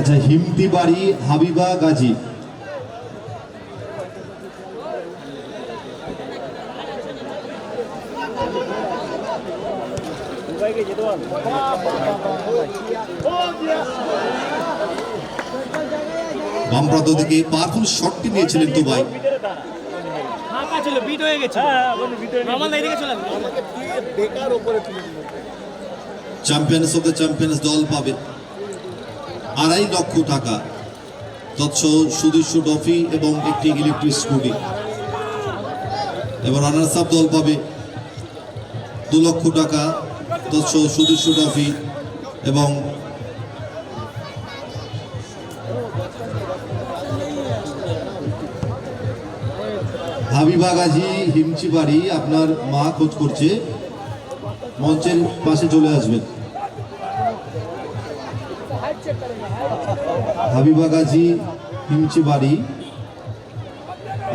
আচ্ছা, হিমতি বাড়ি হাবিবা গাজী। বাম প্রান্ত থেকে পাওয়ারফুল শটটি নিয়েছিলেন Dubai. Champions of the champions দল পাবে 2.5 লক্ষ টাকা, তৎস সুদৃশ্য ট্রফি এবং একটি ইলেকট্রিক স্কুটি। এবার রানার্স আপ দল পাবে 2 লক্ষ টাকা, তৎস সুদৃশ্য ট্রফি এবং হাবিবা গাজী হিমচি বাড়ি। আপনার মা খোঁজ করছে, মঞ্চের পাশে চলে আসবেন। হাবিবা গাজী হিমচি বাড়ি,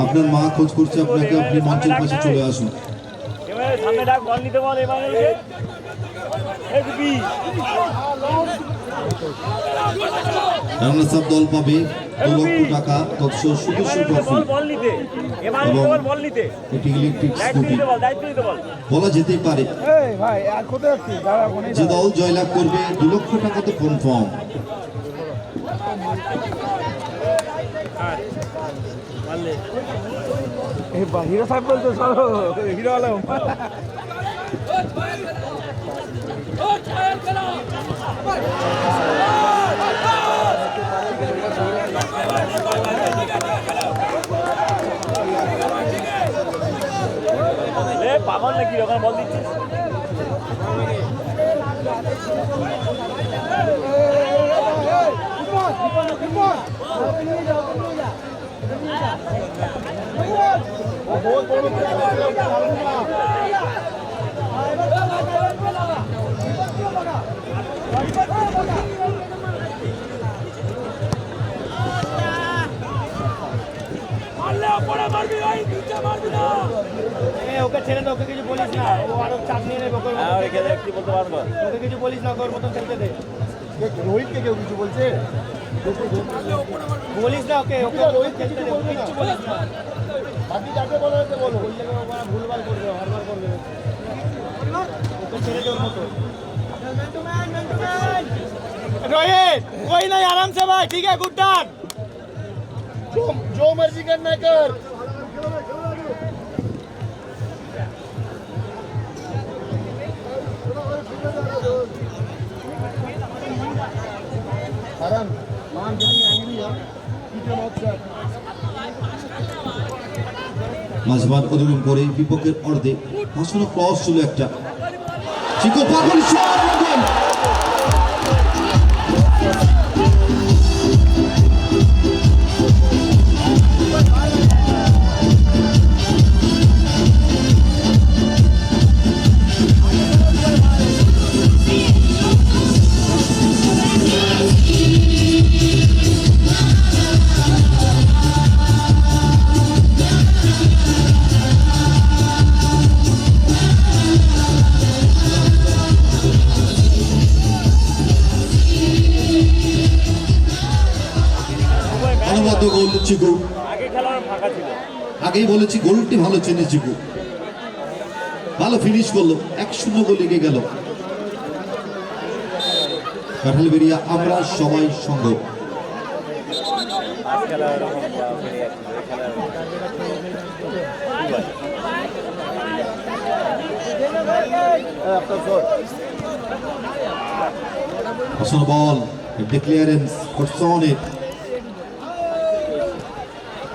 আপনার মা খোঁজ করছে আপনাকে, আপনি মঞ্চের পাশে চলে আসুন। রানার্স আপ দল পাবে 2 লক্ষ টাকা, তৎস সুদৃশ্য ট্রফি এবং একটি ইলেকট্রিক স্কুটি। বলা যেতেই পারে যে দল জয়লাভ করবে 2 লক্ষ টাকা তো কনফার্ম। হিরো সাহেব বলতো হিরো আলম। পাগল নাকি ওখানে বল দিচ্ছিস? ওকে ছেড়ে দে, ওকে কিছু বলিস না, ও আরো চাপ নিয়ে নেবে। কি বলতে পারবো? ওকে কিছু বলিস না, ওর মতন খেলতে দে। রোহিতকে কেউ কিছু বলছে? বলিস না ওকে, ওকে রোহিত খেলতে দে, ওকে কিছু বলিস না। বাকি যাকে বলা হয়েছে বলো, বললে ওরা ভুলভাল করবে, হারবার করবে। ওকে ছেড়ে দে ওর মতো। रोहित कोई नहीं, आराम से भाई, ठीक है, गुड डन। जो मर्जी करना कर। Karan, man getting angry, huh? Keep your mouth shut. মাঝমাঠ অতিক্রম করে বিপক্ষের অর্ধে ভাষণ ক্রস ছিল একটা। চিকো পাগল শট। আগেই বলেছি গোলটি ভালো চেনে চিকু, ভালো ফিনিশ করলো, 1-0 গোল এগিয়ে গেল কাঁঠালবেড়িয়া আমরা সবাই সঙ্গ। বল ডিক্লিয়ারেন্স ফরসনে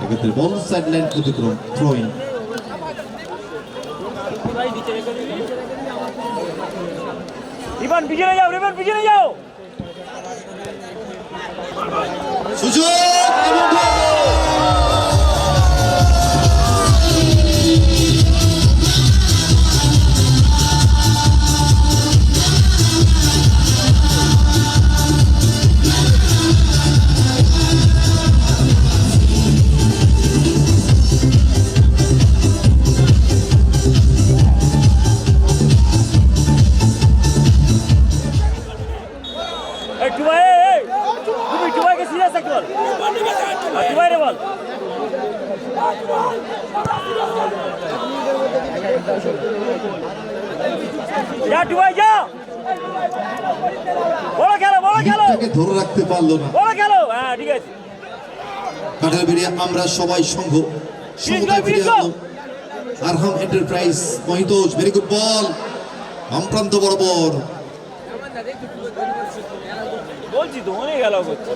এক্ষেত্রে বল সাইডলাইন অতিক্রম, থ্রোইং। রিবান পিছনে যাও, রিবান পিছনে যাও। সুযোগ তুমি যা ডুবাই যা বড় খেলো লিডটাকে ধরে রাখতে পারলো না। বড় খেলো হ্যাঁ ঠিক আছে কাঁঠাল বেরিয়ে আমরা সবাই সংঘ সমতায় ফিরে আসলো। Arham enterprise Mohitosh, very good ball, আমপ্রান্ত বরাবর। বলছি তো অনেক গেল করছে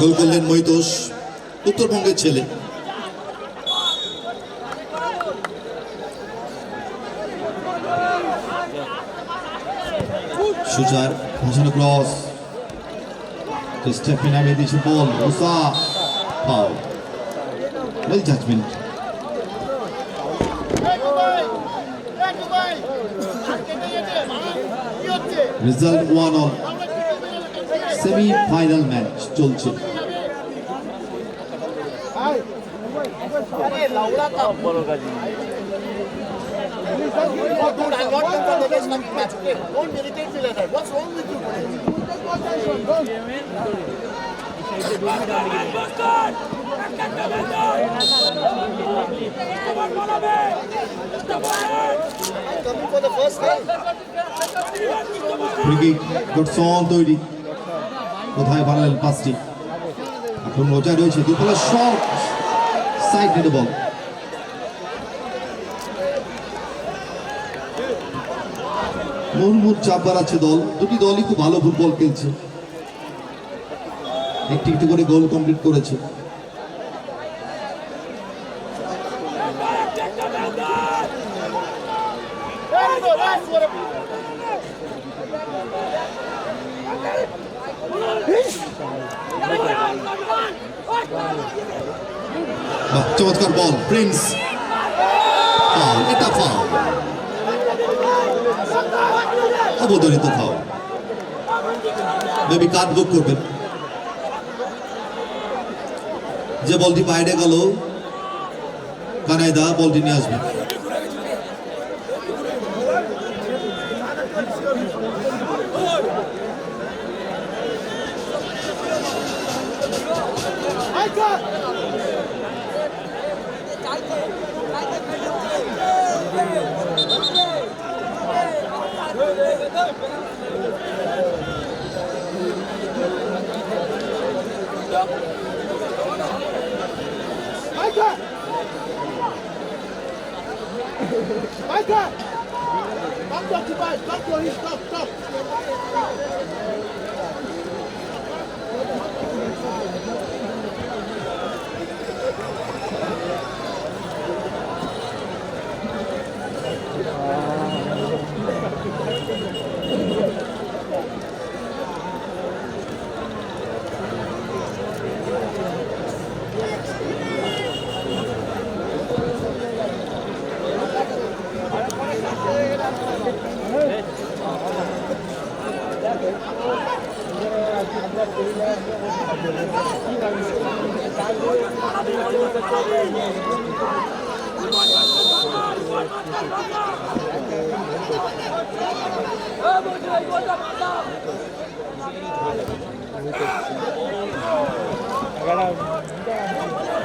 গোল করলেন মহিতোষ, উত্তরবঙ্গের ছেলে। সুজার ভাসানো ক্রস, স্টেপে নামিয়ে দিয়েছে বল, ওসা foul, well judgement. Result 1-1, semifinal match চলছে। বড় কাজ গডসন তৈরি, কোথায় বানালেন পাসটি, এখন রোজায় রয়েছে দুতলা শট, সাইড নেট বল। মুহূর্মুহূর্ত চাপ বাড়াচ্ছে দল, দুটি দলই খুব ভালো ফুটবল খেলছে, একটি একটি করে গোল কমপ্লিট করেছে। চমৎকার বল, প্রিন্স, ফাউল, এটা ফাউল, অবধারিত ফাউল, মেবি কার্ড বুক করবেন। যে বলটি বাইরে গেল, কানাইদা বলটি নিয়ে আসবেন।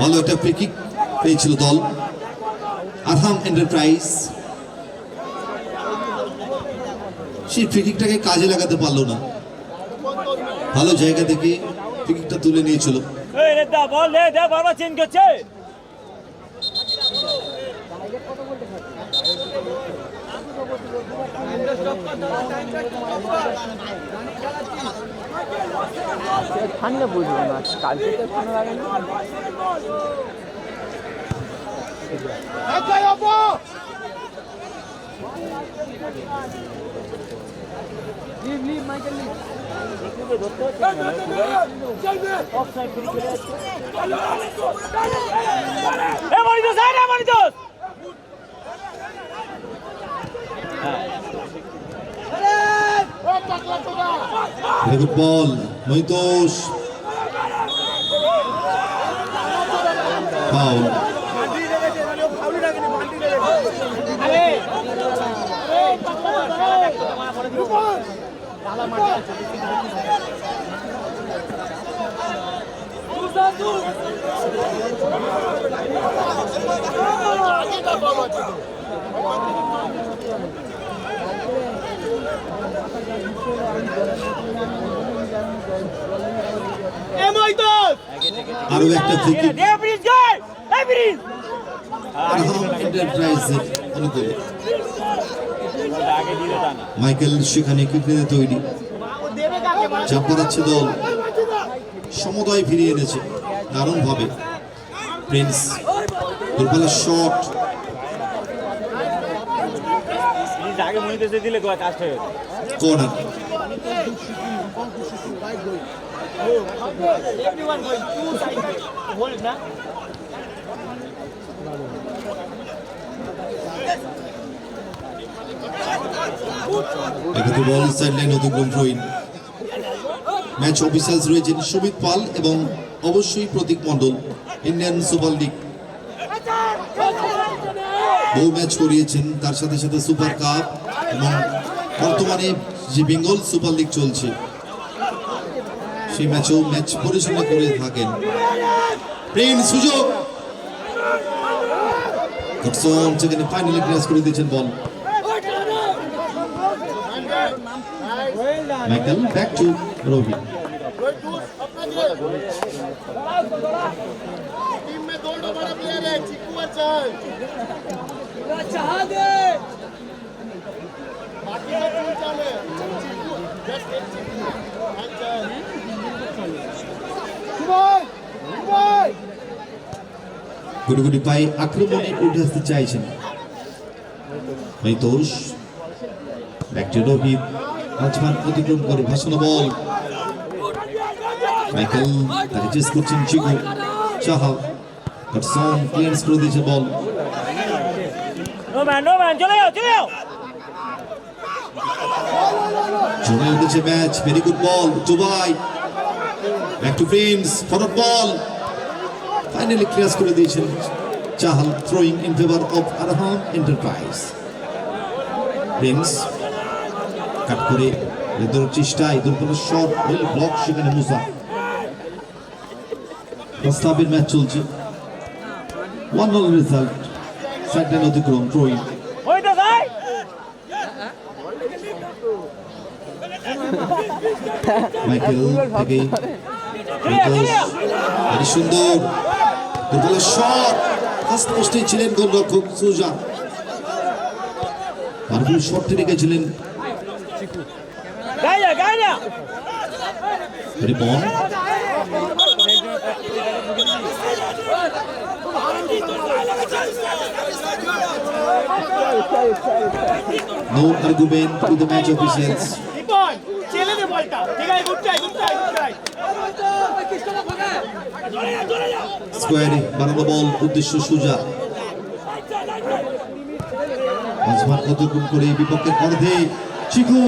ভালো একটা ফ্রি কিক পেয়েছিল দল আরহাম এন্টারপ্রাইজ, সেই ফ্রি কিকটাকে কাজে লাগাতে পারলো না, ভালো জায়গা থেকে ফ্রি কিকটা তুলে নিয়েছিল। বল দে বারবার চেঞ্জ করছে। ঠান্ডা বুঝবো না, কালকে তো ঠান্ডা লাগে না। Good ball, Mohitosh, foul. আরো একটা ফ্রি কিক দে ব্রিজ গাই এই ব্রিজ আরহাম এন্টারপ্রাইজের অনুকূলে। আগে দিলে তা না মাইকেল সেখানে কিকনিতে তৈরি, চাপ বাড়াচ্ছে দল, সমুদয় ফিরিয়ে এনেছে দারুণভাবে। প্রিন্স দুর্বলের শট, প্লিজ আগে মনিতে দিলে কাজ হয়ে corner. Everyone going two sides. Hold na. এক্ষেত্রে বল সাইডলাইন অতিক্রম থ্রোইন। ম্যাচ অফিসার্স রয়েছেন সুমিত পাল এবং অবশ্যই প্রতীক মণ্ডল। ইন্ডিয়ান সুপার লিগ বহু ম্যাচ করিয়েছেন, তার সাথে সাথে সুপার কাপ এবং বর্তমানে যে বেঙ্গল সুপার লিগ চলছে সেই ম্যাচেও ম্যাচ পরিচালনা করে থাকেন। প্রিন্স সুযোগ, সেখানে ফাইনালি ক্র্যাশ করে দিয়েছেন ball. Michael back to Robi. Team में दो बड़ा प्लेयर है, चिक्कू और चहल। बाकी का टीम चले। चिक्कू, just एक चिक्कू and चहल। গুটি পায়ে আক্রমণে উঠে আসতে চাইছেন মৈতোষ। ব্যাক টু রবি, মাঝখান অতিক্রম করে ভাসানো বল। মাইকেল তাকে চেস করছেন চিকু। চাহাল বাটসন ক্লিয়ারেন্স করে দিয়েছে বল। নো ম্যান চলে যাও জমে উঠেছে match. Very good ball Dubai. Back to Prince, forward ball. Finally clear করে দিয়েছেন Chahal, throwing in favour of Arham enterprise. Prince cut করে এদের চেষ্টায় দুর্বল শট, ওয়েল ব্লক সেখানে মুসা। প্রস্তাবের ম্যাচ চলছে, 1-0 রেজাল্ট। সাইডলাইন অতিক্রম থ্রোয়িং। ওই তো ভাই মাইকেল থেকে very সুন্দর দুর্বল শট। ফার্স্ট পোস্টে ছিলেন গোলরক্ষক সুজা, পারফুল শটটি রেখেছিলেন গাইয়া Ripon. No argument with the match officials. Ripon, ছেলে দে বলটা। ঠিক আছে, গুড ট্রাই। স্কোয়ারে বানানো বল, উদ্দেশ্য সুজা। মাঝমাঠ অতিক্রম করে বিপক্ষের অর্ধে চিকু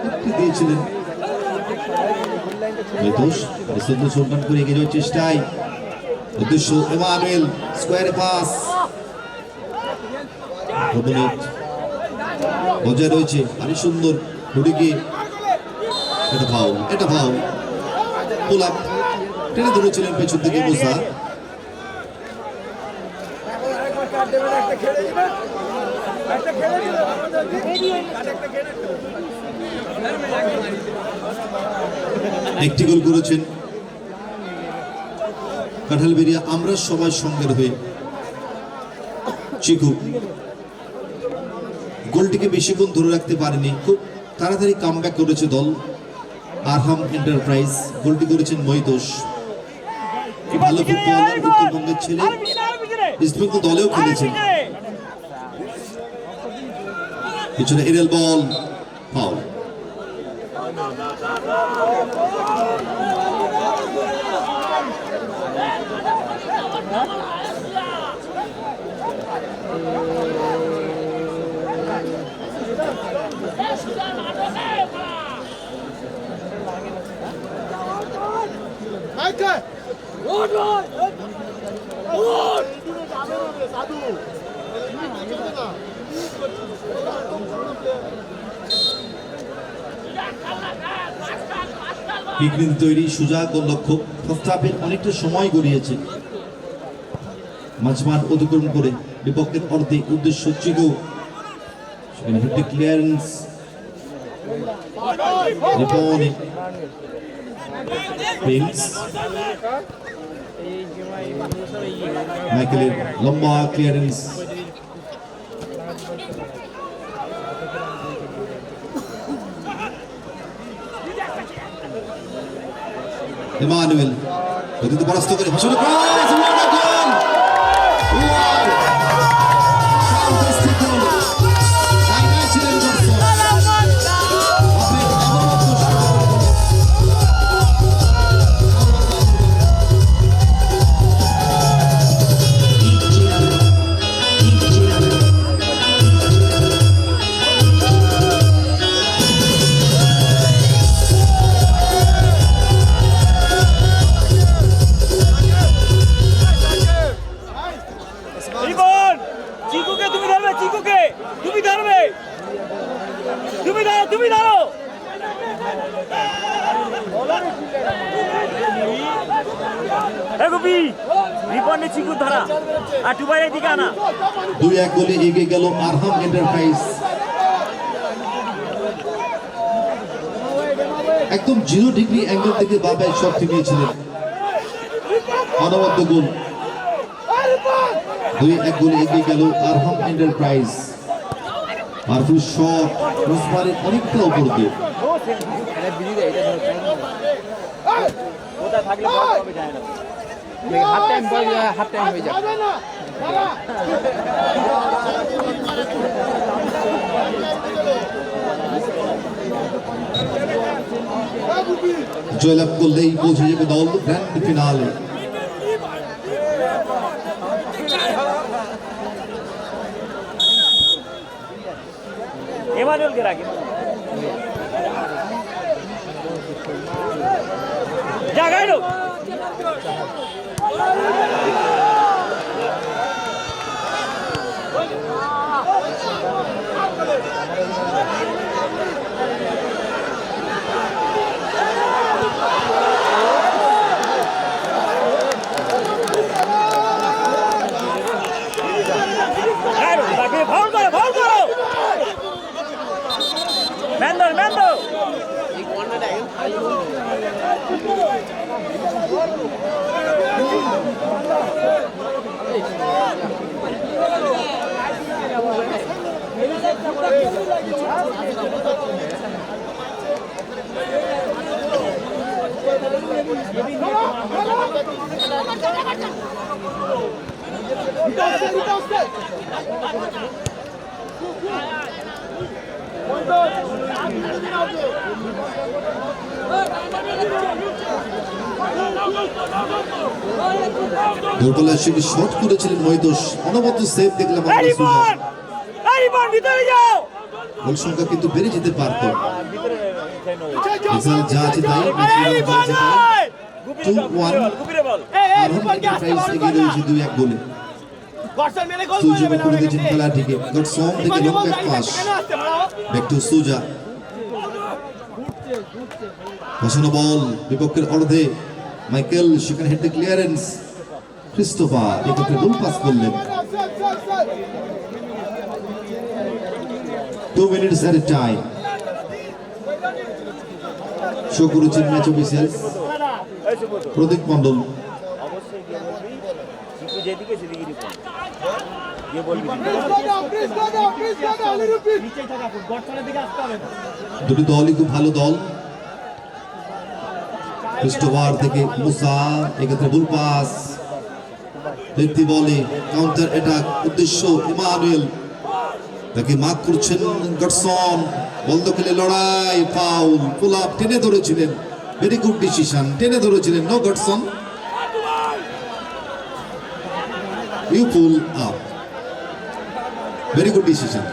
একটি দিয়েছিলেন মৈতোষ। সুন্দর সন্ধান করে এগিয়ে যাওয়ার চেষ্টায় উদ্দেশ্য এমানুয়েল। স্কোয়ারে পাস, বজায় রয়েছে আরো সুন্দর হুডিকে। এটা ফাউল। পুল আপ টেনে ধরেছিলেন পেছন থেকে মুসা। একটি গোল করেছেন কাঁঠালবেড়িয়া আমরা সবাই সঙ্গের হয়ে চিকু। গোলটিকে বেশিক্ষণ ধরে রাখতে পারেনি, খুব তাড়াতাড়ি কামব্যাক করেছে দল আরহাম এন্টারপ্রাইজ। গোলটি করেছেন মৈতোষ। ভালো ফুটবলার, উত্তরবঙ্গের ছেলে, ইস্টবেঙ্গল দলেও খেলেছেন। পিছনে এরিয়াল বল, ফাউল। মাইকেল সাধু কিকরিন তৈরি, সুজা গোলরক্ষক। ফার্স্ট হাফের অনেকটা সময় গড়িয়েছে। মাঝমাঠ অতিক্রম করে বিপক্ষের অর্ধে উদ্দেশ্য চিকু, সেখানে হেডে ক্লিয়ারেন্স, রিপন প্রিন্স, মাইকেলের লম্বা ক্লিয়ারেন্স, ইমানুয়েল গতিতে পরাস্ত করে ভাষণ রিপন চিকুকে তুমি ধরবে, চিকুকে তুমি ধরবে, তুমি ধরো গোপি। রিপনে চিকু ধরা আর টুবাইয়ের দিকে আনা। 2-1 গোলে এগিয়ে গেল আরহাম এন্টারপ্রাইজ। একদম 0 ডিগ্রি অ্যাঙ্গেল থেকে বাবাই শট নিয়েছিলেন। অনবদ্য গোল। 2-1 গোলে এগিয়ে গেল আরহাম এন্টারপ্রাইজ। মারফুল শট ক্রসবারের অনেকটা উপর দিয়ে। কোথায় থাকলে বল হবে যায় না। হাফ টাইম হয়ে যাবে। জয়লাভ করলেই পৌঁছে যাবে দল গ্র্যান্ড ফিনালে। এমানুয়েলকে রাখে জায়গায় লোক। ফাউল করো মেন্দর দোরগোলা শিবির শট করেছিলেন মহিদোষ। অনবদ্য সেভ দেখলাম আমরা। ভিতরে যাও। গোল সংখ্যা কিন্তু বেড়ে যেতে পারত। রেজাল্ট যা আছে তাই, 2-1 আরহাম এন্টারপ্রাইজ এগিয়ে রয়েছে 2-1 গোলে। সুজা করে দিয়েছেন খেলাটিকে। গডসন থেকে long back pass, back to Suja. বসানো বল বিপক্ষের অর্ধে। মাইকেল সেখানে হেড ক্লিয়ারেন্স। ক্রিস্টোফার এক্ষেত্রে গোল পাস করলেন। 2 minutes at a time. Show করেছেন ম্যাচ অফিসিয়ালস প্রদীপ মন্ডল। অবশ্যই গিয়ে বলবি চিকু যেদিকে সেদিকে রিপন গিয়ে বলবি দুটি দলই খুব ভালো দল। ক্রিস্টোফার থেকে মুসা, এক্ষেত্রে ভুল পাস। ব্যক্তি বলে কাউন্টার অ্যাটাক, উদ্দেশ্য ইমানুয়েল, তাকে মার্ক করছেন গডসন। বল খেলে লড়াই, ফাউল, পুল আপ টেনে ধরেছিলেন। ভেরি গুড ডিসিশন, টেনে ধরেছিলেন। No Godson, you pull up, very good decision.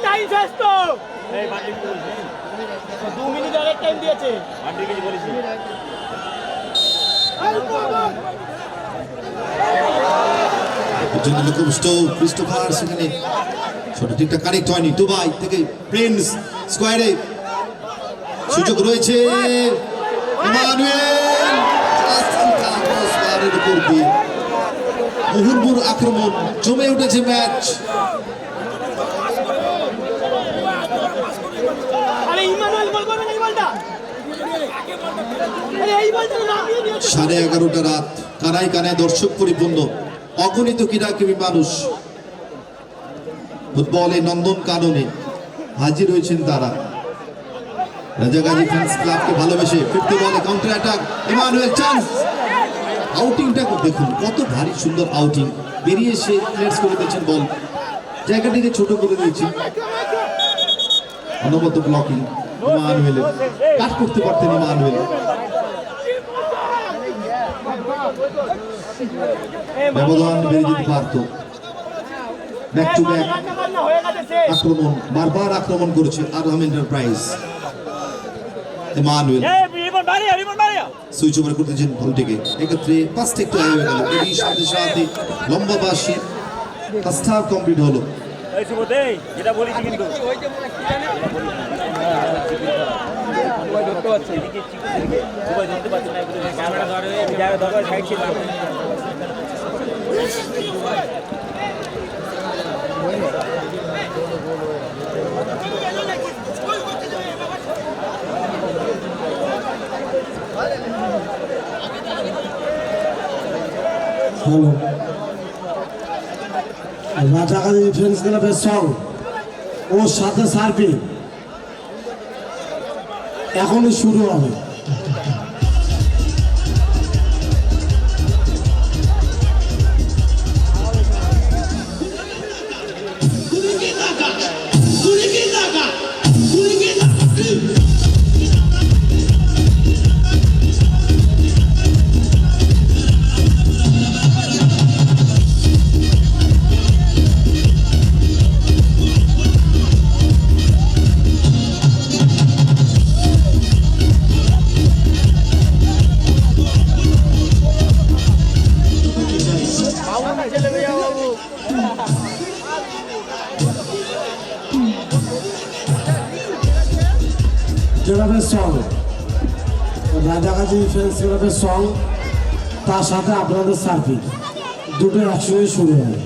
Time শেষ তো। 2 মিনিট আগে টাইম দিয়েছে। এর জন্য ক্রিস্টোফার সেখানে ছোট ঠিকটা কানেক্ট হয়নি। দুবাই থেকে প্রিন্স স্কোয়ারে সুযোগ রয়েছে। ইমানুয়েল ক্রসবারের উপর দিয়ে মুহুর্মুর আক্রমণ, জমে উঠেছে ম্যাচ। আরে ইমানুয়েল বল করবেন এই বলটা, আরে এই বলটা নামিয়ে দিও। 11:30 রাত, কানায় কানায় দর্শক পরিপূর্ণ, অগণিত ক্রীড়াপ্রেমী মানুষ ফুটবলে নন্দন কাননে হাজির হয়েছেন তারা। রাজাগাজী ফ্যান্স ক্লাবকে ভালোবেসে ফিরতে বলে কাউন্টার অ্যাটাক। ইমানুয়েল চান্স, আউটিংটা দেখুন কত ভারী সুন্দর আউটিং, বেরিয়ে এসে ক্লিয়ার করে দিয়েছেন বল, জায়গাটিকে ছোট করে দিয়েছেন। অনবদ্য ব্লকিং ইমানুয়েল, কাট করতে পারতেন ইমানুয়েল, ব্যবধান বেড়ে যেতে পারত। ব্যাক টু ব্যাক আক্রমণ, বারবার আক্রমণ করেছে আরহাম এন্টারপ্রাইজ। ইমানুয়েল সুইচ ওভার করতেছেন বলটিকে, এক্ষেত্রে পাঁচটা একটু হয়ে গেল। এরই সাথে সাথে লম্বা বাসি পাঁচটা কমপ্লিট হলো। যেটা বলেছি কিন্তু ধরতে পারছে এদিকে ধরতে পারছে না, ক্যামেরা ধরে জায়গা দরকার সাইড ছিল। হ্যালো, রাজাগাজী ডিফেন্স ক্লাবের সং ওর সাথে সার্ভি এখনই শুরু হবে। ক্লাবের সং, রাজাগাজী ডিফেন্স ক্লাবের সং, তার সাথে আপনাদের সার্ভিস দুটো একসঙ্গে শুরু হবে।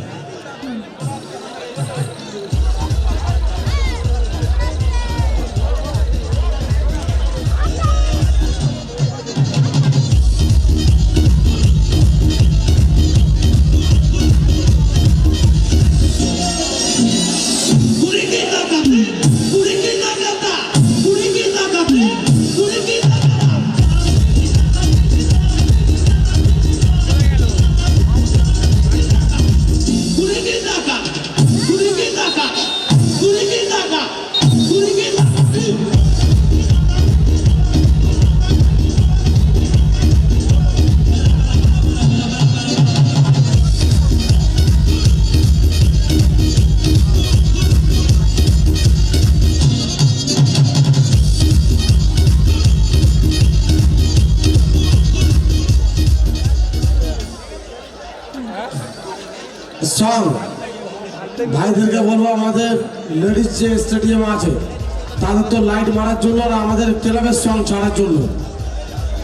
সং ভাইদেরকে বলবো, আমাদের লেডিস যে স্টেডিয়াম আছে তাদের তো লাইট মারার জন্য আর আমাদের ক্লাবের সং ছাড়ার জন্য,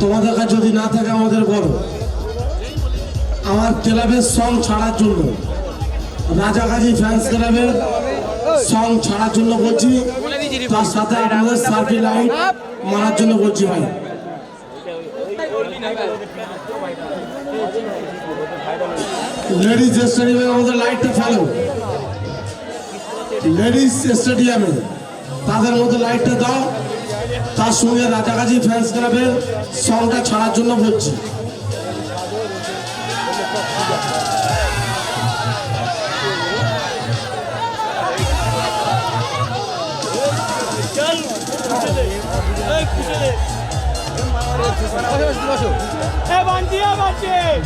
তোমাদের কাছে যদি না থাকে আমাদের বলো। আমার ক্লাবের সং ছাড়ার জন্য, রাজাগাজী ফ্যান্স ক্লাবের সং ছাড়ার জন্য বলছি, তার সাথে আপনাদের সার্ভি লাইট মারার জন্য বলছি ভাই। লেডিস স্টেডিয়ামে আমাদের লাইটটা ফেলো, লেডিস স্টেডিয়ামে তাদের মধ্যে লাইটটা দাও, তার সঙ্গে রাজাগাজী ফ্যান্স ক্লাবের সংটা ছাড়ার জন্য বলছি।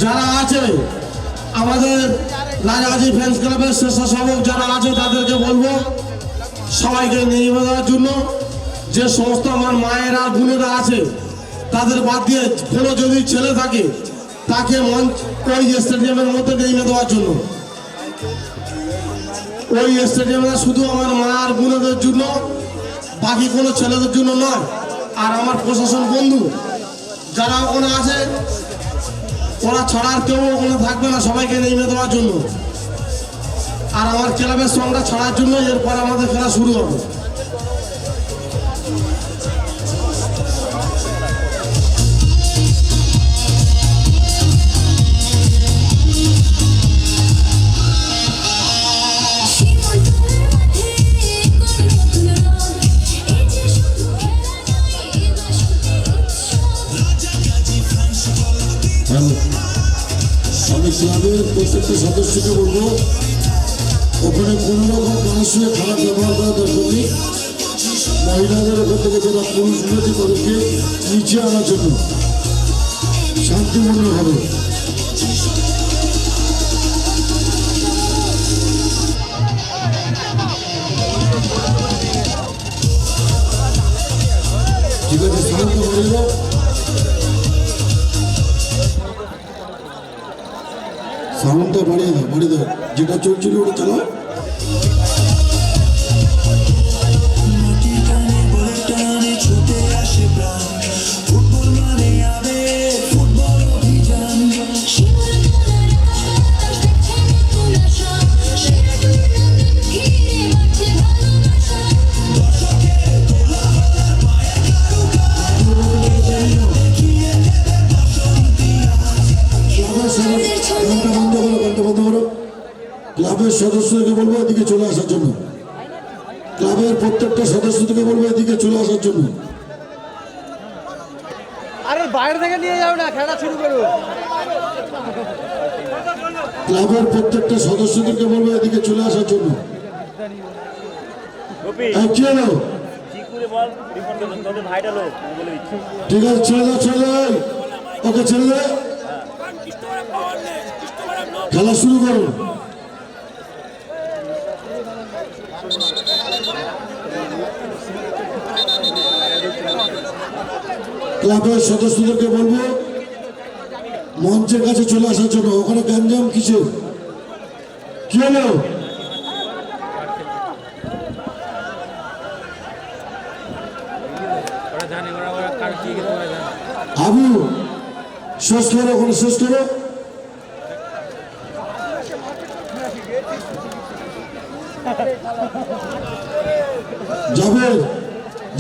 যারা আছে আমাদের রাজাগাজী ফ্যান্স ক্লাবের স্বেচ্ছাসেবক যারা আছে তাদেরকে বলবো সবাইকে নিয়ে দেওয়ার জন্য, যে সমস্ত আমার মায়েরা বোনেরা আছে তাদের বাদ দিয়ে কোনো যদি ছেলে থাকে তাকে মঞ্চ ওই স্টেডিয়ামের মধ্যে নেমে দেওয়ার জন্য। ওই স্টেডিয়ামটা শুধু আমার মা আর বোনদের জন্য, বাকি কোনো ছেলেদের জন্য নয়। আর আমার প্রশাসন বন্ধু যারা ওখানে আছে, ওরা ছাড়া আর কেউ ওখানে থাকবে না, সবাইকে নেমে দেওয়ার জন্য। আর আমার ক্লাবের সঙ্গটা ছাড়ার জন্য এরপর আমাদের খেলা শুরু হবে। আমি ক্লাবের প্রত্যেকটা সদস্যকে বলবো ওখানে কোনো রকম কাজ শুয়ে খারাপ ব্যবহার করা দরকার নেই। মহিলাদের ওখান থেকে যারা পুরুষ রয়েছে তাদেরকে নিচে আনার জন্য শান্তিপূর্ণভাবে। ঠিক আছে, সাউন্ডটা বাড়িয়ে দাও, সাউন্ডটা বাড়িয়ে দাও, বাড়িয়ে দাও, যেটা চলছিল ওটা চালাও। ক্লাবের সদস্যদেরকে বলবো এদিকে চলে আসার জন্য, ক্লাবের প্রত্যেকটা সদস্যদেরকে বলবো এদিকে চলে আসার জন্য। আরে বাইরে থেকে নিয়ে যাও না, খেলা শুরু করো। ক্লাবের প্রত্যেকটা সদস্যদেরকে বলবো এদিকে চলে আসার জন্য। গোপী কি হলো? চিকুরে বল রিপোর্ট করবেন, তোদের ভাইটা লোক আমি বলে দিচ্ছি। ঠিক আছে, ছেড়ে দাও, ছেড়ে দাও, ওকে ছেড়ে দাও, খেলা শুরু করো। ক্লাবের সদস্যদেরকে বলবো মঞ্চের কাছে চলে আসার জন্য। ওখানে গ্যাঞ্জাম কিসের? কি হলো? আবু শেষ করো, ওখানে শেষ করো। যাবে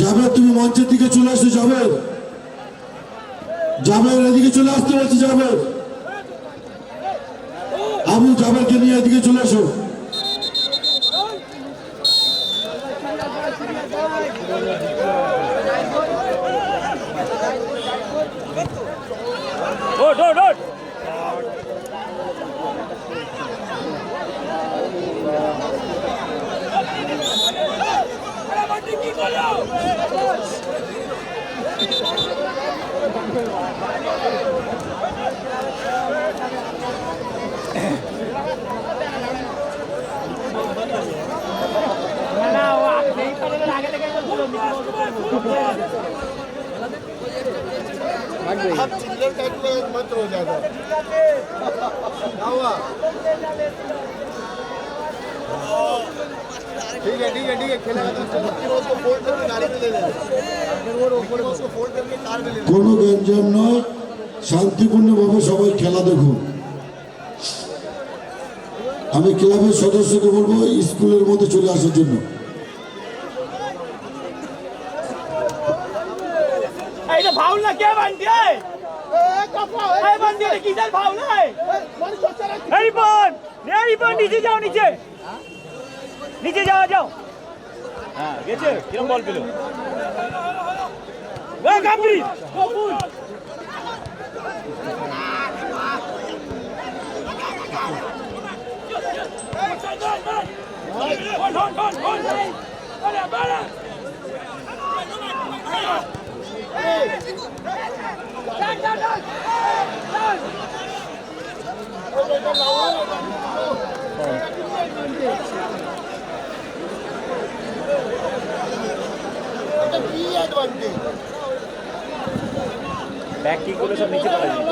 যাবে, তুমি মঞ্চের দিকে চলে আসো। যাবে যাবে, এদিকে চলে আসতে বলছি। যাবে আবু, জাবেরকে নিয়ে এদিকে চলে আসো। ওঠ ওঠ ওঠ। आप चिल्लर का मत हो जाएगा। ठीक है खेलेगा तो फिर उसको फोल्ड करके गाड़ी में ले लेना, फिर उसको फोल्ड करके कार में ले लेना। কোনো গ্যাঞ্জাম নয়, শান্তিপূর্ণভাবে সবাই খেলা দেখুন। আমি ক্লাবের সদস্যকে বলবো স্কুলের মধ্যে চলে আসার জন্য। এইটা ফাউল না, কে বান্ডিয়ে এই বান্ডিয়ে কিসের ফাউল নাই? এই বোন নিচে যাও, নিচে নিচে যাও, যাও। হ্যাঁ গেছে, কিরম বল পেল? ওই গাবরি কবুল। ব্যাক কিক গুলো সব নিচে পড়ে যাবে।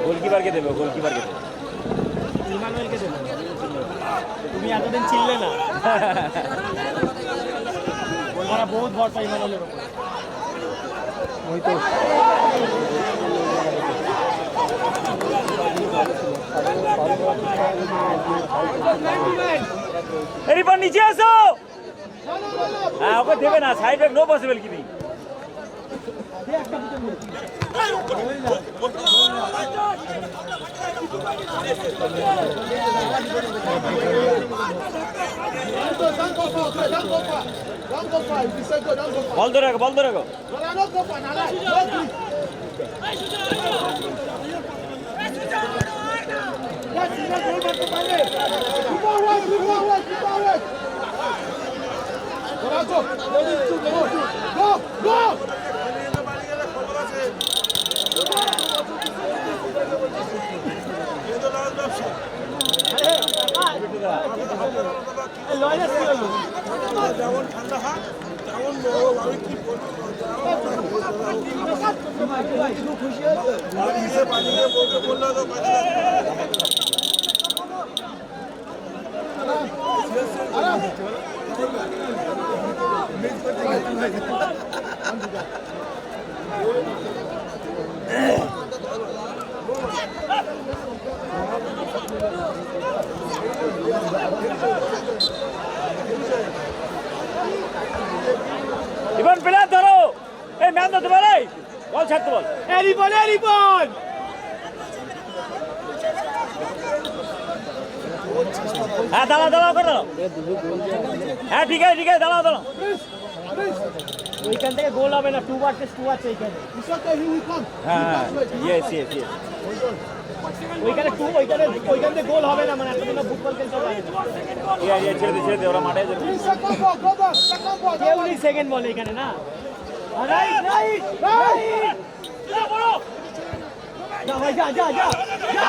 গোলকিপারকে দেবে, গোলকিপারকে দেবে। ইমানুয়েলকে দেবো। তুমি এতদিন চিনলে না। ওরা বহুত ভরসা ইমানুয়েলের উপর। ওই তো এরপর নিচে আসো। হ্যাঁ, ওকে দেবে না, সাইড ব্যাক নো পসিবল কি নেই। বল ধরে রাখো, বল ধরে রাখো। যেমন ঠান্ডা হয় তেমন আমি কি বলবো বললো তো ইবন প্লেয়ার ধরো, এই ম্যান ধরতে পারে, বল ছাড়তে বল। এরিবন এরিবন হ্যাঁ, দাঁড়াও দাঁড়াও করে দাঁড়াও। হ্যাঁ, ঠিক আছে ঠিক আছে, দাঁড়াও দাঁড়াও। ওইখান থেকে গোল হবে না, 2 ভার্সেস 2 আছে এইখানে। হ্যাঁ, ইয়েস ইয়েস ইয়েস। ওইখানে 2 ওইখান থেকে গোল হবে না, মানে এতদিন ফুটবল খেলতে হবে না। ইয়া ইয়া, ছেড়ে দে, ওরা মাঠে যাবে। কেউ নেই সেকেন্ড বল এখানে না। রাইট রাইট রাইট, যা ভাই যা যা যা যা।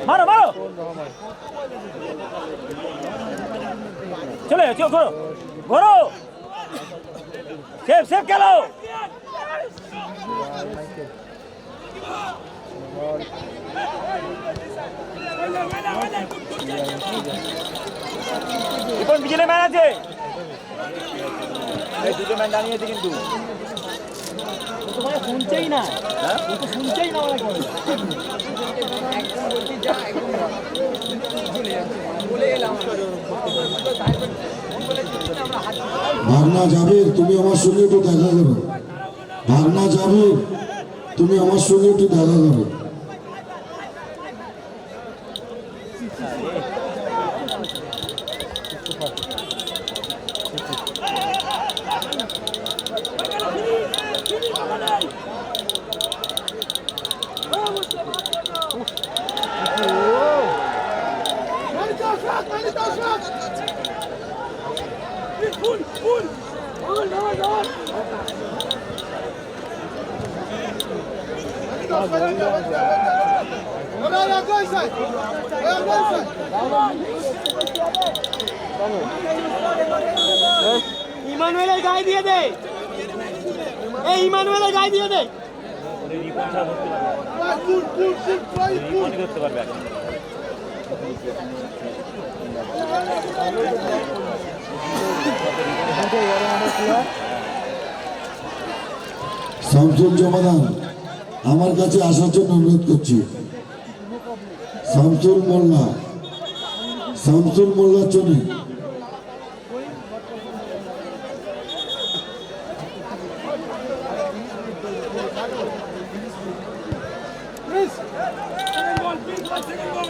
মারো মারো, চলে চলো, ঘোরো ঘোরো, সেভ সেভ খেলো। এখন পিছনে ম্যান আছে, এই দুটো ম্যান দাঁড়িয়েছে কিন্তু। তোমার শুনছেই না, হ্যাঁ, তো শুনছেই না ওরা করে। ভাগনা যাবে, তুমি আমার সঙ্গে একটু দেখা করো। ভাগনা যাবে, তুমি আমার সঙ্গে একটু দেখা করো। ইমানুয়েলের গায়ে দিয়ে দে, এই ইমানুয়েলের গায়ে দিয়ে দে। রিপন ছাড়া ধরতে পারবে, রিপনই ধরতে পারবে এখন। শামসুল জমাদান আমার কাছে আসার জন্য অনুরোধ করছি। শামসুল মোল্লা চলে। Second ball.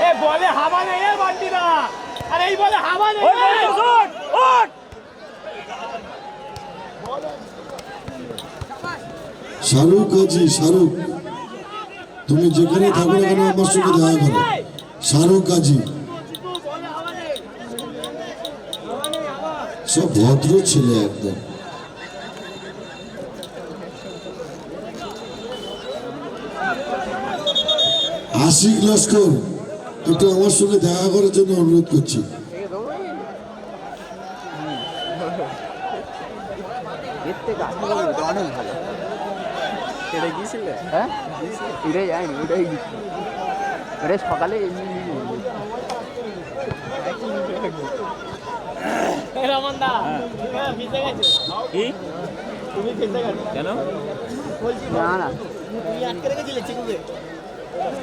এ বলে হাওয়া নেই রে বান্টিরা, আরে এই বলে হাওয়া নেই। শাহরুখ কাজী, শাহরুখ তুমি যেখানে থাকো না কেন আমার সঙ্গে দেখা করো। শাহরুখ কাজী সব ভদ্র ছেলে একদম। আশিক লস্কর একটু আমার সঙ্গে দেখা করার জন্য অনুরোধ করছি। দেখতে গাছগুলো অনেক ভালো। এটা গিয়েছিলে? হ্যাঁ এটাই যায়নি, ওটাই গিয়েছিল। এটা সকালে এমনি রমনদা ভিজে গেছে। কি তুমি ভিজে গেছো কেন? বলছি না না তুমি আটকে রেখেছিলে চিকুকে।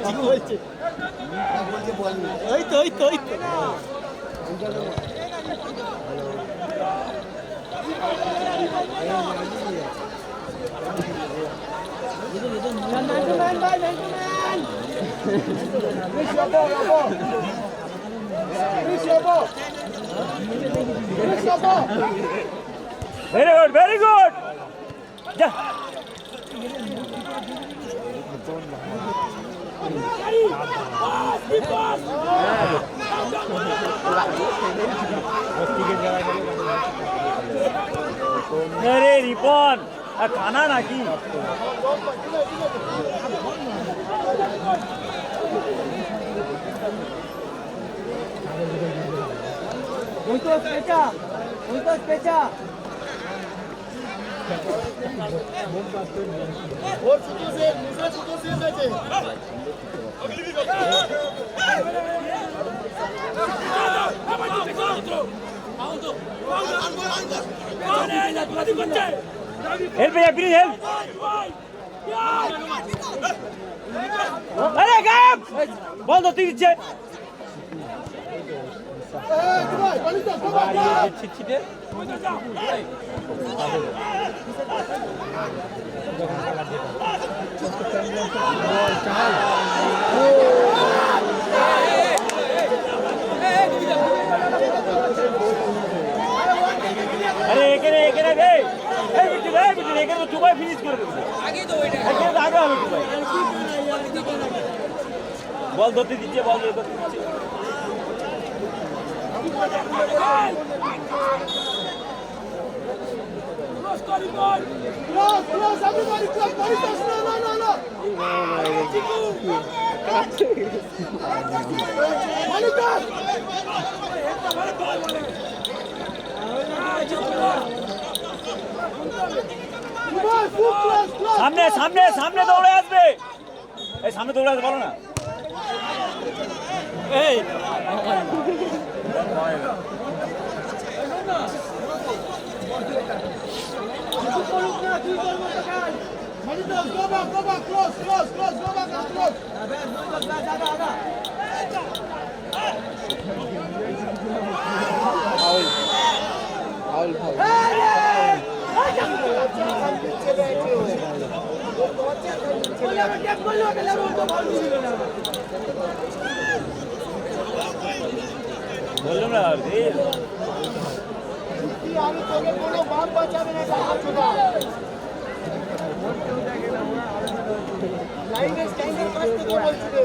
চিকু বলছে ওই তো ওই তো ওই তো। Very good, very good. যা আরে রিপন খানা নাকি? ওর শুধু সে মুসা শুধু সে আছে। হেল্প ভैया প্লিজ হেল্প। আরে গায়েব বল ধরতে দিচ্ছে। ছিটছিটে আরে এখানে এখানে রে এই বিটু রে বিটু এখানে তো দুবাই ফিনিশ করে দেবে। আগে তো ওইটা এখানে তো আগে হবে দুবাই। বল ধরতে দিচ্ছে, বল ধরতে দিচ্ছে। সামনে সামনে সামনে দৌড়ে আসবে, এই সামনে দৌড়ে আসবে বলো না। এই বললাম না আমি তোকে কোনো বাপ বাঁচাবে না। লাইনে স্ট্যান্ডের কাছ থেকে বলছি রে।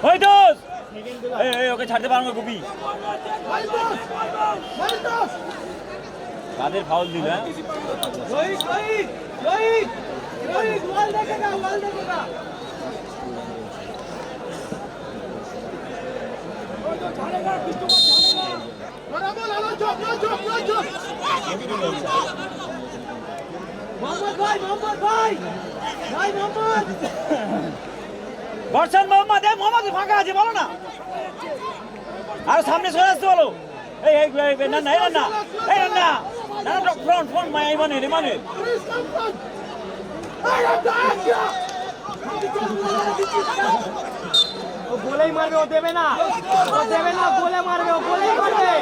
ওই দোস এই ওকে ছাড়তে পারবো গুপি। কাদের ফাউল দিল? বর্ষণ মোহাম্মদ, এই মোহাম্মদ ফাঁকা আছে বলো না, আর সামনে সরে আসতে বলো। এই না না না না না ফ্রন্ট ফ্রন্ট মাই ইমানে ইমানে ও গোলেই মারবে, ও দেবে না, ও দেবে না, গোলে মারবে, ও গোলেই মারবে।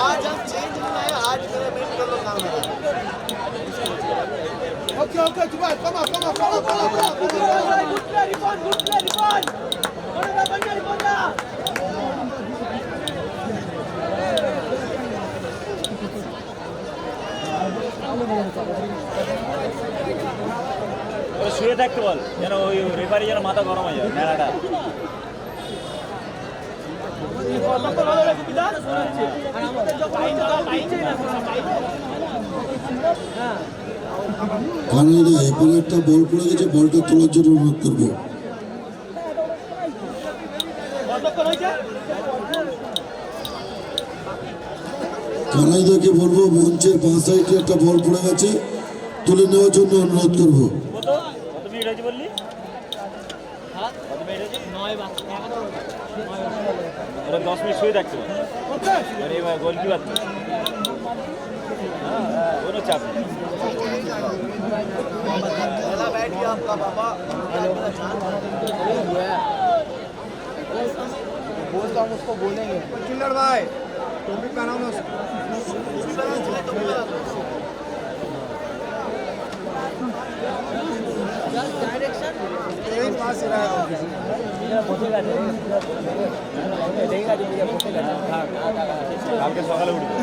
आज हम चेंज नहीं है, आज मेरा मेन कर लो काम है। ओके ओके जुबान come up good play ribbon ओरे बंदा रिबॉन दा শুয়ে থাকতে বল, যেন ওই রেফারি যেন মাথা গরম হয়ে যায় মেলাটা। কানাইরা এখানে একটা বল পড়ে গেছে, বলটা তোলার জন্য অনুরোধ করবো। কানাইদাকে বলবো মঞ্চের বাঁ সাইডে একটা বল পড়ে গেছে, তুলে নেওয়ার জন্য অনুরোধ করবো। কত মিনিট হয়েছে বললি? কত মিনিট হয়েছে? 10 মিনিট শুয়ে থাকতে হবে। আর এবার গোল কি বাদ? কোনো চাপ নেই। चला बैठ गया आपका बाबा। बोलता हूँ उसको बोलेंगे चिल्लर भाई, टोपी पहनाओ ना उसको। डायरेक्शन यही पास रहा है। কালকে সকালে উঠবে।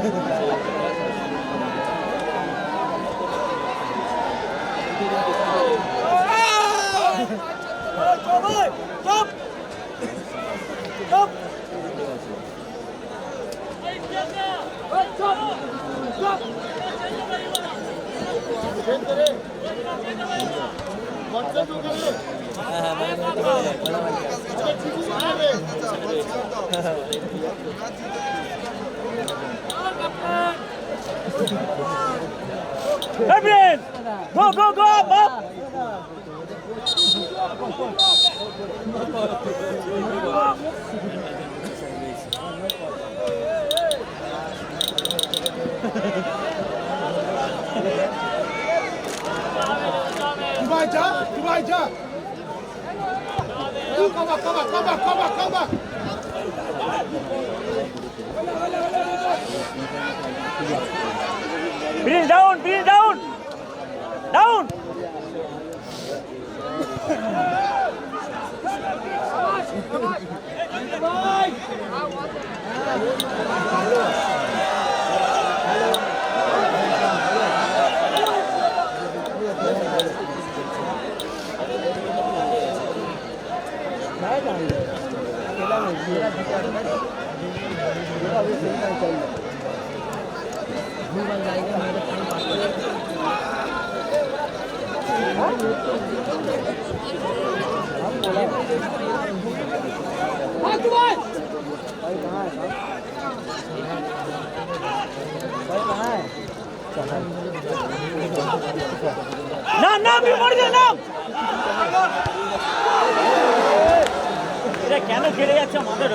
Hey, Brian! Go, go, go, up, up! Dubai, ja. Come back. Bring down, bring down! Down! নাম মরে যা নাম। এটা কেন খেলে যাচ্ছে আমাদের?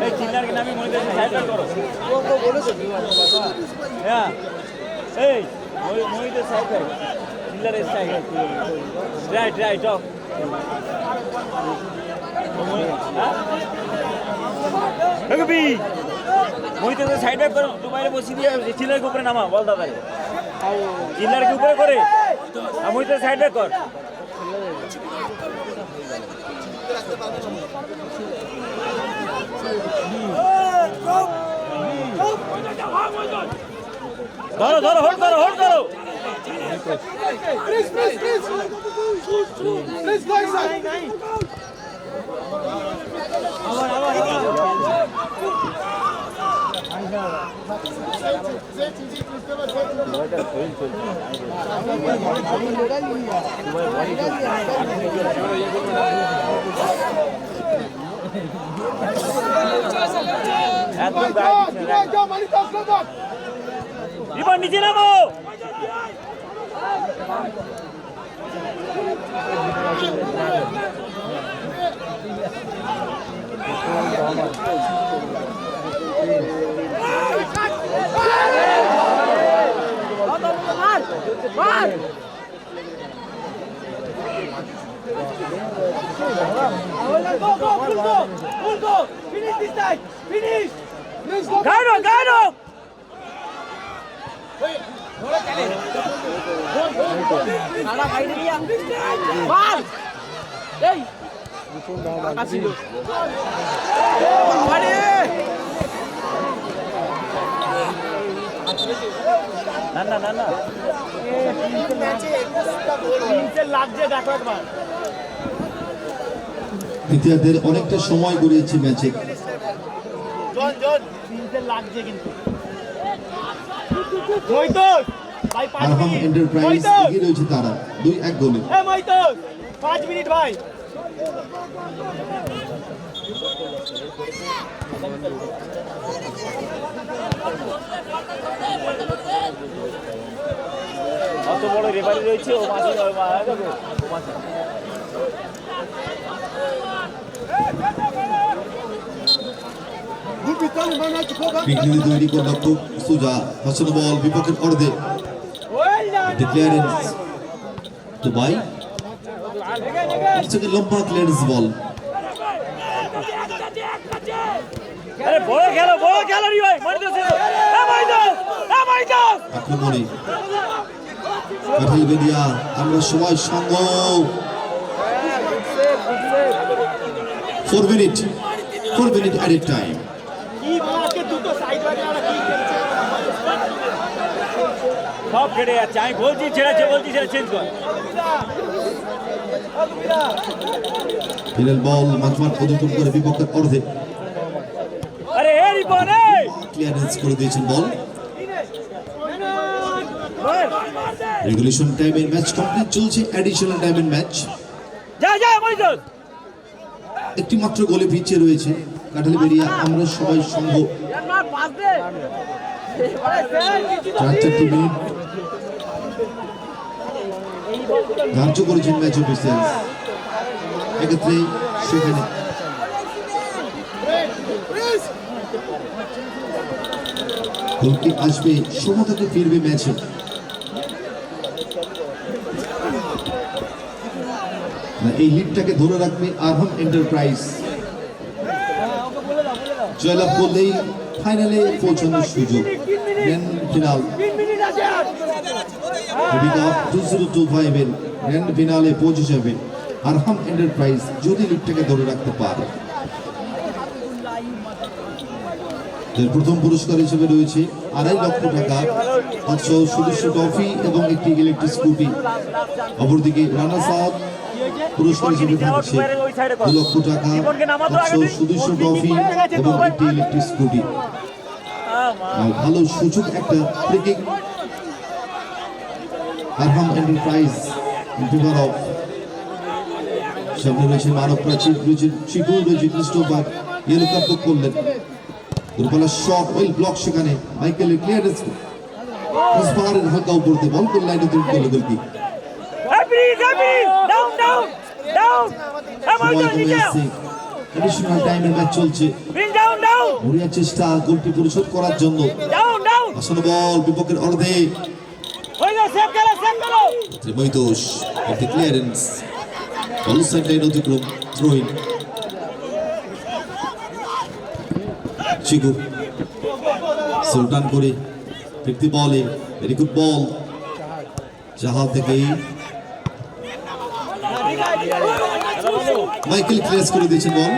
এই চিল্লারকে নামে মনে করছি সাইড করো। হ্যাঁ এই মহিদের সাইড করো, চিল্লারের side right off. Mohit side back करो, तुम्हारे वो सीधे चिल्लर के ऊपर नामा बॉल दादा चिल्लर के ऊपर करे। मोहित साइड बैक कर, धरो धरो होल्ड करो Please, guys. একদম রিবন নিচে নামো গাড়ো না লাগছে দেখো একবার দ্বিতীয়ার্ধের অনেকটা সময় গড়িয়েছে ম্যাচে। লাগছে কিন্তু আরহাম এন্টারপ্রাইজ এগিয়ে রয়েছে তারা 2-1 গোলে। 5 মিনিট ভাই অত বড় রেফারি রয়েছে ও মাঝে বিঘ্নিত তৈরি করে রক্ষক সুজা হাসান বল বিপক্ষের অর্ধে ক্লিয়ারেন্স দুবাই থেকে লম্বা ক্লিয়ারেন্স বল আরে বড় খেলো রে ভাই মার দিছে আক্রমণে কাঠাল বেরিয়া আমরা সবাই সঙ্গ 4 মিনিট অ্যাট এ টাইম। কি মাকে দুটো সাইড বাজে আর কি খেলছে সব কেটে যাচ্ছে আমি বলছি সেটা চেঞ্জ কর ফিনাল বল মাঝমাঠ অতিক্রম করে বিপক্ষের অর্ধে আরে এই বনে ক্লিয়ারেন্স করে দিয়েছেন বল। রেগুলেশন টাইমের ম্যাচ কমপ্লিট চলছে, অ্যাডিশনাল টাইমের ম্যাচ যা মইদুল একটি মাত্র গোলে পিছিয়ে রয়েছে কাঠাল বেরিয়া আমরা সবাই সঙ্গ। 4 মিনিট ধার্য করেছেন ম্যাচ অফিসিয়ালস। এক্ষেত্রে সেখানে গোলকি আসবে, সমতাকে ফিরবে ম্যাচে। এই লিডটাকে ধরে রাখবে আরহাম এন্টারপ্রাইজ। জয়লাভ করলেই ফাইনালে পৌঁছানোর সুযোগ। গ্র্যান্ড ফিনাল 2025 এর গ্র্যান্ড ফিনালে পৌঁছে যাবে আরহাম এন্টারপ্রাইজ যদি লিডটাকে ধরে রাখতে পারে। এর প্রথম পুরস্কার হিসেবে রয়েছে 2.5 লক্ষ টাকা, 500 সদস্য ট্রফি এবং একটি ইলেকট্রিক স্কুটি। অপরদিকে রানার্স আপ পুরস্কার হিসেবে থাকছে 2 লক্ষ টাকা, 500 সদস্য ট্রফি এবং একটি ইলেকট্রিক স্কুটি। ভালো সুযোগ একটা free kick Arham enterprise in favour of. সামনে রয়েছে মানব প্রাচীর, রয়েছে চিকু, রয়েছে ক্রিস্টোফার, ইয়েলো কার্ড করলেন। দুর্বলা শট ওয়েল ব্লক, সেখানে মাইকেলের ক্লিয়ারেন্স ক্রসবারের হালকা উপর দিয়ে বল করে লাইনে তুলে করলো গোলকি। সময় কমে আসছে, অ্যাডিশনাল টাইমের ম্যাচ চলছে। মরিয়ার চেষ্টা গোলটি পরিশোধ করার জন্য। আসলে বল বিপক্ষের অর্ধে মৈতোষ, একটি ক্লিয়ারেন্স বল সাইড লাইন অতিক্রম, থ্রো ইন। চিকু সুলতান করে ফিরতি বলে, ভেরি গুড বল জাহাজ থেকে মাইকেল ক্লিয়ার করে দিয়েছেন বল।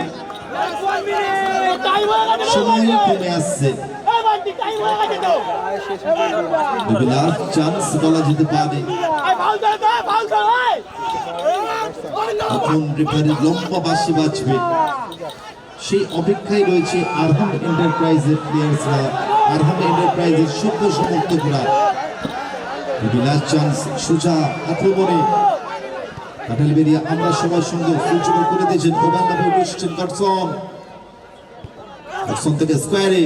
সময় কমে আসছে, চান্স বলা যেতে পারে। এখন রেফারির লম্বা বাঁশি বাজবে, সেই অপেক্ষায় রয়েছে আরহাম এন্টারপ্রাইজের প্লেয়ার্সরা, আরহাম এন্টারপ্রাইজের সভ্য সমর্থকরা। লাস্ট চান্স সুজা আক্রমণে কাটাল বেরিয়া আমরা সবার সঙ্গে ফুলচুর করে দিয়েছেন। ওভার নামে ক্রিস্টিয়ান গডসন, গডসন থেকে স্কোয়ারে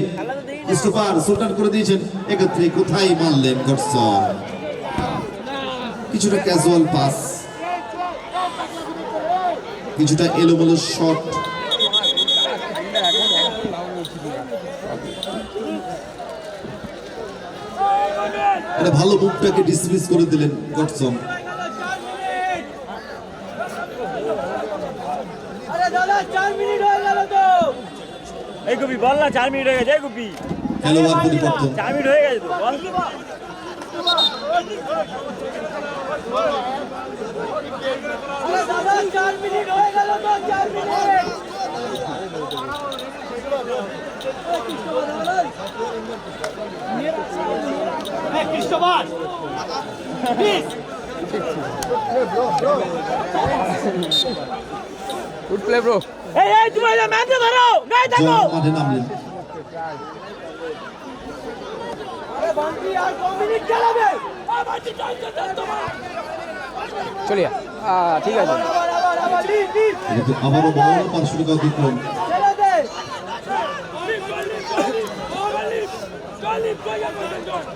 ক্রিস্টোফার সুলতান করে দিয়েছেন। একত্রে কোথায় মারলেন গডসন, কিছুটা ক্যাজুয়াল পাস, কিছুটা এলোমেলো শট। এটা ভালো মুখটাকে ডিসমিস করে দিলেন গডসন। এই গুপি বল না, 4 মিনিট হয়ে গেছে। এই গুপি খেলোয়াড় পরিবর্তন, 4 মিনিট হয়ে গেছে তো বল। Good play bro. এই এই তুমি এটা ম্যাচে ধরো, গায়ে জন থাকো। মাঠে নামলেন। চলিয়া ঠিক আছে। কিন্তু আবারও বড় পার্শ্বরিক অতিক্রম।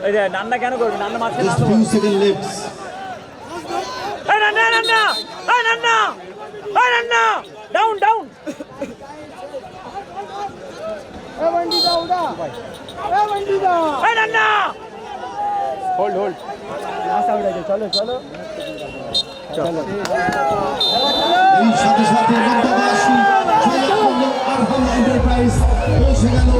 এই যে নান্না কেন করবি? নান্না মাঝে Just few seconds left. এই নান্না, নান্না, এই নান্না, এই নান্না, ডাউন ডাউন। এই নান্না, হোল্ড হোল্ড। এই সাথে সাথে লম্বা বাঁশি খেলা করলো আরহাম এন্টারপ্রাইজ, পৌঁছে গেল